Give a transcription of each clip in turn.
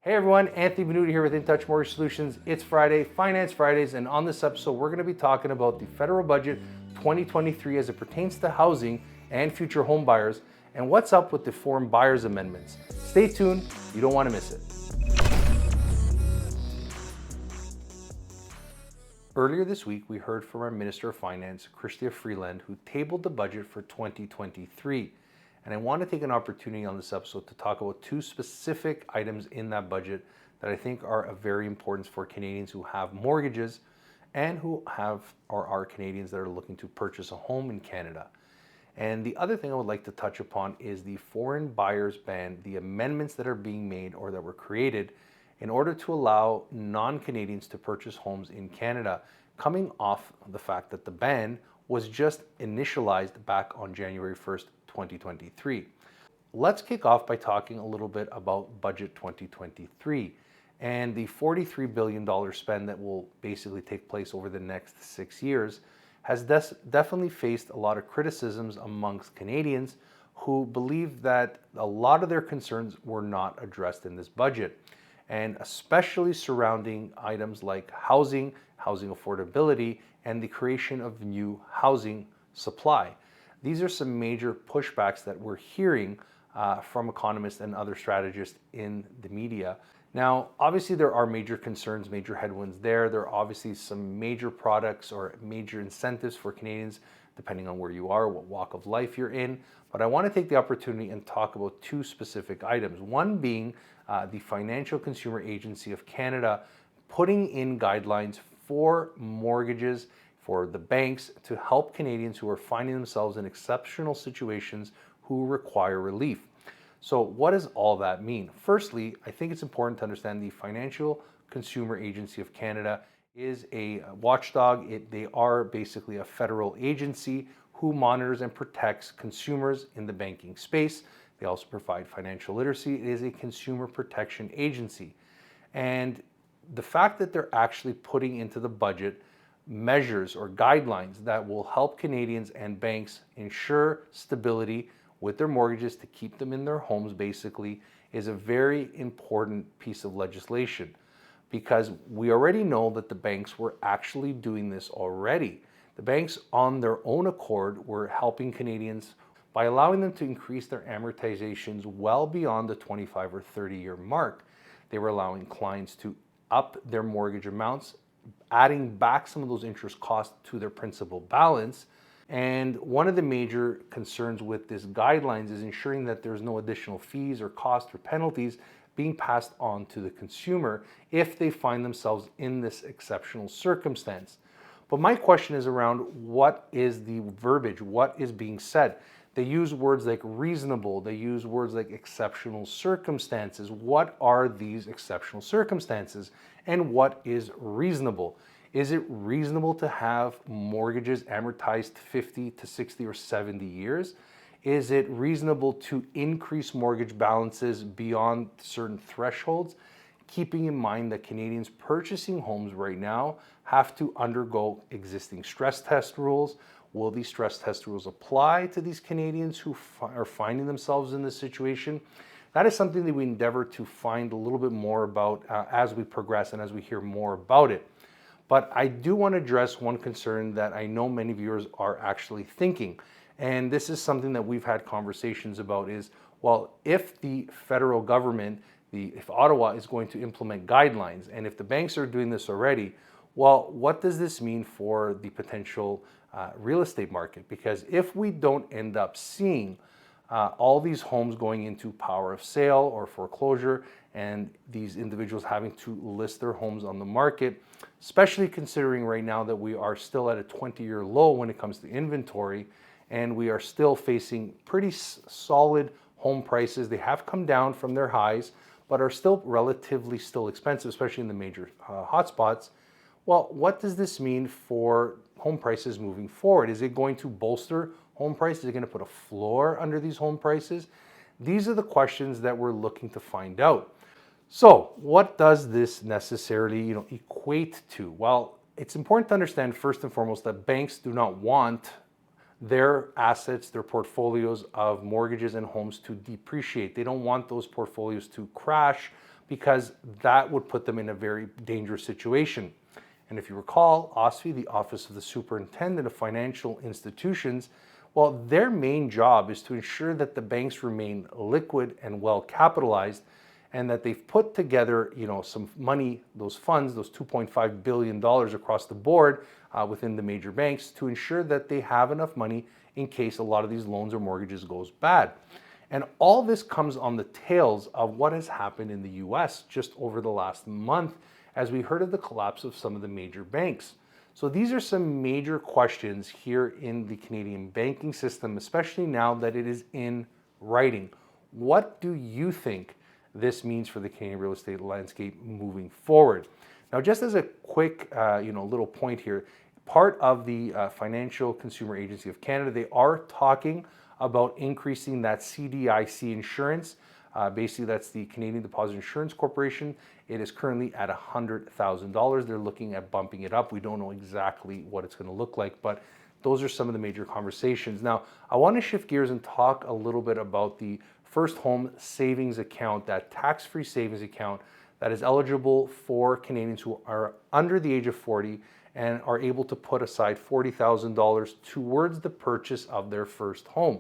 Hey everyone, Anthony Venuti here with InTouch Mortgage Solutions. It's Friday, Finance Fridays, and on this episode, we're going to be talking about the federal budget 2023 as it pertains to housing and future home buyers, and what's up with the foreign buyers amendments. Stay tuned, you don't want to miss it. Earlier this week, we heard from our Minister of Finance, Chrystia Freeland, who tabled the budget for 2023. And I want to take an opportunity on this episode to talk about two specific items in that budget that I think are of very importance for Canadians who have mortgages and who have or are Canadians that are looking to purchase a home in Canada. And the other thing I would like to touch upon is the foreign buyers ban, the amendments that are being made or that were created in order to allow non-Canadians to purchase homes in Canada, coming off the fact that the ban was just initialized back on January 1st, 2023. Let's kick off by talking a little bit about budget 2023 and the $43 billion spend that will basically take place over the next 6 years has definitely faced a lot of criticisms amongst Canadians who believe that a lot of their concerns were not addressed in this budget, and especially surrounding items like housing affordability, and the creation of new housing supply. These are some major pushbacks that we're hearing from economists and other strategists in the media. Now, obviously there are major concerns, major headwinds there. There are obviously some major products or major incentives for Canadians, depending on where you are, what walk of life you're in. But I want to take the opportunity and talk about two specific items. One being the Financial Consumer Agency of Canada putting in guidelines for mortgages, for the banks to help Canadians who are finding themselves in exceptional situations who require relief. So what does all that mean? Firstly, I think it's important to understand the Financial Consumer Agency of Canada is a watchdog. They are basically a federal agency who monitors and protects consumers in the banking space. They also provide financial literacy. It is a consumer protection agency. And the fact that they're actually putting into the budget measures or guidelines that will help Canadians and banks ensure stability with their mortgages to keep them in their homes basically is a very important piece of legislation, because we already know that the banks were actually doing this already. The banks on their own accord were helping Canadians by allowing them to increase their amortizations well beyond the 25 or 30-year mark. They were allowing clients to up their mortgage amounts, adding back some of those interest costs to their principal balance. And one of the major concerns with this guidelines is ensuring that there's no additional fees or costs or penalties being passed on to the consumer if they find themselves in this exceptional circumstance. But my question is around what is the verbiage, what is being said? They use words like reasonable, they use words like exceptional circumstances. What are these exceptional circumstances and what is reasonable? Is it reasonable to have mortgages amortized 50 to 60 or 70 years? Is it reasonable to increase mortgage balances beyond certain thresholds? Keeping in mind that Canadians purchasing homes right now have to undergo existing stress test rules. Will these stress test rules apply to these Canadians who are finding themselves in this situation? That is something that we endeavor to find a little bit more about as we progress and as we hear more about it. But I do want to address one concern that I know many viewers are actually thinking. And this is something that we've had conversations about is, well, if the federal government, if Ottawa is going to implement guidelines, and if the banks are doing this already, well, what does this mean for the potential real estate market? Because if we don't end up seeing all these homes going into power of sale or foreclosure, and these individuals having to list their homes on the market, especially considering right now that we are still at a 20-year low when it comes to inventory, and we are still facing pretty solid home prices. They have come down from their highs, but are still relatively expensive, especially in the major hotspots. Well, what does this mean for home prices moving forward? Is it going to bolster home prices? Is it going to put a floor under these home prices? These are the questions that we're looking to find out. So what does this necessarily equate to? Well, it's important to understand first and foremost that banks do not want their assets, their portfolios of mortgages and homes to depreciate. They don't want those portfolios to crash because that would put them in a very dangerous situation. And if you recall, OSFI, the Office of the Superintendent of Financial Institutions, well, their main job is to ensure that the banks remain liquid and well capitalized, and that they've put together, some money, those funds, those $2.5 billion across the board within the major banks to ensure that they have enough money in case a lot of these loans or mortgages goes bad. And all this comes on the tails of what has happened in the US just over the last month as we heard of the collapse of some of the major banks. So these are some major questions here in the Canadian banking system, especially now that it is in writing. What do you think this means for the Canadian real estate landscape moving forward? Now, just as a quick, little point here, part of the Financial Consumer Agency of Canada, they are talking about increasing that CDIC insurance. Basically, that's the Canadian Deposit Insurance Corporation. It is currently at $100,000. They're looking at bumping it up. We don't know exactly what it's going to look like, but those are some of the major conversations. Now, I want to shift gears and talk a little bit about the First Home Savings Account, that tax-free savings account that is eligible for Canadians who are under the age of 40 and are able to put aside $40,000 towards the purchase of their first home.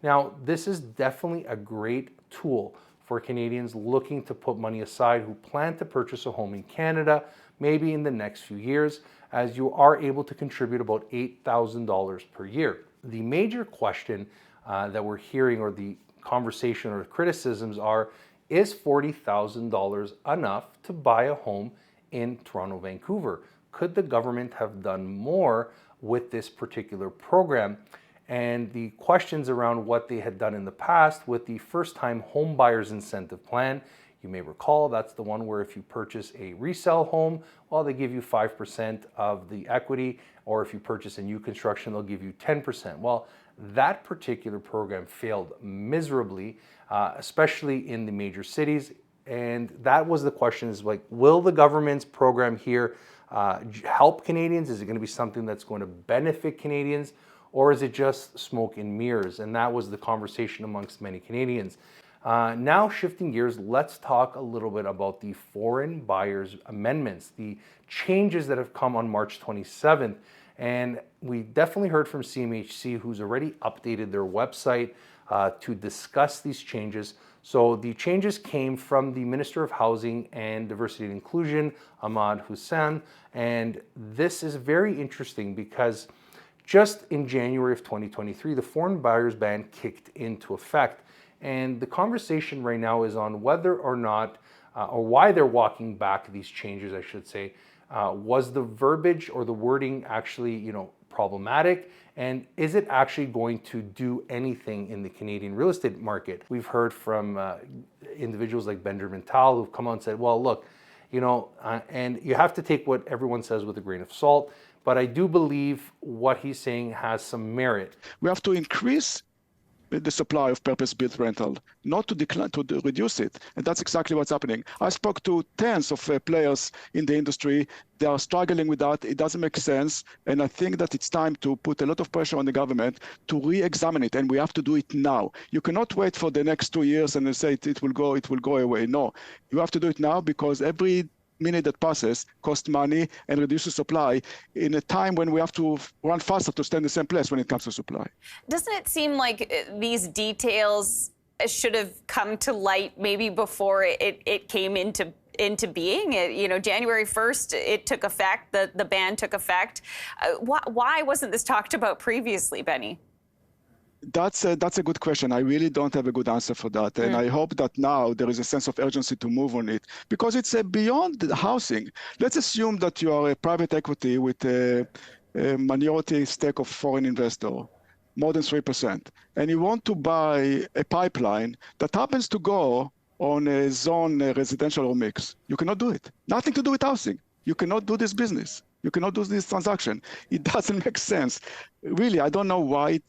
Now, this is definitely a great tool for Canadians looking to put money aside who plan to purchase a home in Canada, maybe in the next few years, as you are able to contribute about $8,000 per year. The major question that we're hearing, or the conversation or criticisms are, is $40,000 enough to buy a home in Toronto, Vancouver? Could the government have done more with this particular program? And the questions around what they had done in the past with the first-time home buyers incentive plan. You may recall that's the one where if you purchase a resale home, well, they give you 5% of the equity, or if you purchase a new construction, they'll give you 10%. Well, that particular program failed miserably, especially in the major cities. And that was the question, is like, will the government's program here help Canadians? Is it going to be something that's going to benefit Canadians? Or is it just smoke and mirrors? And that was the conversation amongst many Canadians. Now shifting gears, let's talk a little bit about the foreign buyers amendments, the changes that have come on March 27th. And we definitely heard from CMHC, who's already updated their website to discuss these changes. So the changes came from the Minister of Housing and Diversity and Inclusion, Ahmad Hussain. And this is very interesting because just in January of 2023, the foreign buyers ban kicked into effect. And the conversation right now is on whether or not, or why they're walking back these changes, I should say. Was the verbiage or the wording actually, problematic? And is it actually going to do anything in the Canadian real estate market? We've heard from individuals like Benjamin Tal who've come on and said, well, look, and you have to take what everyone says with a grain of salt, but I do believe what he's saying has some merit. We have to increase the supply of purpose-built rental, not to decline, to reduce it. And that's exactly what's happening. I spoke to tens of players in the industry. They are struggling with that. It doesn't make sense. And I think that it's time to put a lot of pressure on the government to re-examine it. And we have to do it now. You cannot wait for the next 2 years and say it will go away. No, you have to do it now, because every minute that passes costs money and reduces supply in a time when we have to run faster to stay in the same place when it comes to supply. Doesn't it seem like these details should have come to light maybe before it came into being? January 1st, it took effect, the ban took effect. Why wasn't this talked about previously, Benny? That's a good question. I really don't have a good answer for that. And I hope that now there is a sense of urgency to move on it, because it's beyond the housing. Let's assume that you are a private equity with a minority stake of foreign investor, more than 3%, and you want to buy a pipeline that happens to go on a zone residential or mix. You cannot do it. Nothing to do with housing. You cannot do this business. You cannot do this transaction. It doesn't make sense. Really, I don't know why it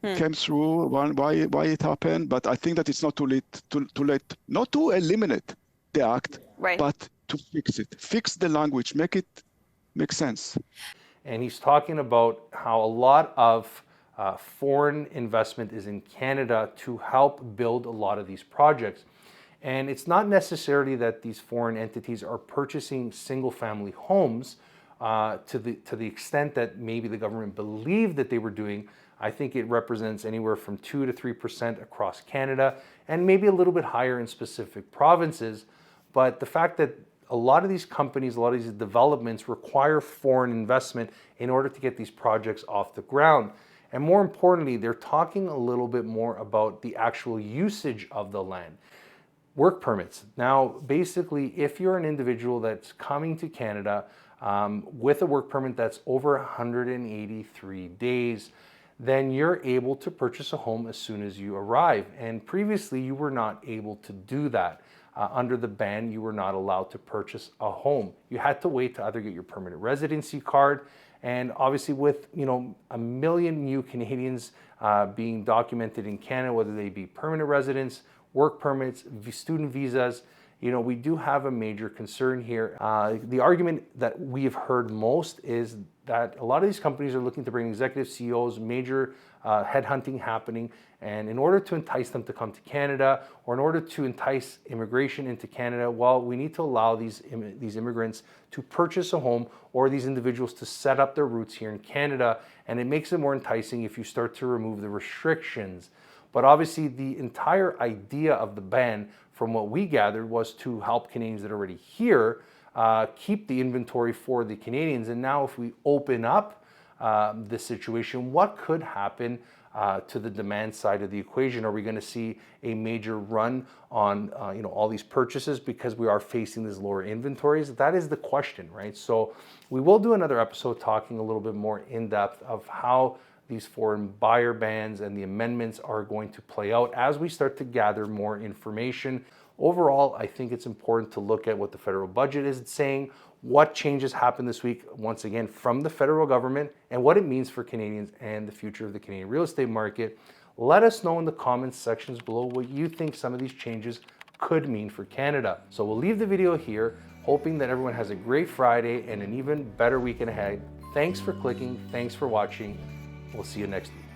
came through, why it happened, but I think that it's not too late, not to eliminate the act, but to fix it. Fix the language, make it make sense. And he's talking about how a lot of foreign investment is in Canada to help build a lot of these projects. And it's not necessarily that these foreign entities are purchasing single-family homes to the extent that maybe the government believed that they were doing. I think it represents anywhere from 2 to 3% across Canada, and maybe a little bit higher in specific provinces. But the fact that a lot of these companies, a lot of these developments require foreign investment in order to get these projects off the ground. And more importantly, they're talking a little bit more about the actual usage of the land. Work permits. Now, basically, if you're an individual that's coming to Canada with a work permit that's over 183 days, then you're able to purchase a home as soon as you arrive. And previously, you were not able to do that. Under the ban, you were not allowed to purchase a home. You had to wait to either get your permanent residency card, and obviously with 1 million new Canadians being documented in Canada, whether they be permanent residents, work permits, student visas, we do have a major concern here. The argument that we've heard most is that a lot of these companies are looking to bring executive CEOs, major headhunting happening, and in order to entice them to come to Canada, or in order to entice immigration into Canada, well, we need to allow these immigrants to purchase a home, or these individuals to set up their roots here in Canada, and it makes it more enticing if you start to remove the restrictions. But obviously the entire idea of the ban, from what we gathered, was to help Canadians that are already here keep the inventory for the Canadians. And now if we open up this situation, what could happen to the demand side of the equation? Are we going to see a major run on all these purchases because we are facing these lower inventories? That is the question, right? So we will do another episode talking a little bit more in depth of how these foreign buyer bans and the amendments are going to play out as we start to gather more information. Overall, I think it's important to look at what the federal budget is saying, what changes happened this week, once again, from the federal government, and what it means for Canadians and the future of the Canadian real estate market. Let us know in the comments sections below what you think some of these changes could mean for Canada. So we'll leave the video here, hoping that everyone has a great Friday and an even better weekend ahead. Thanks for clicking. Thanks for watching. We'll see you next week.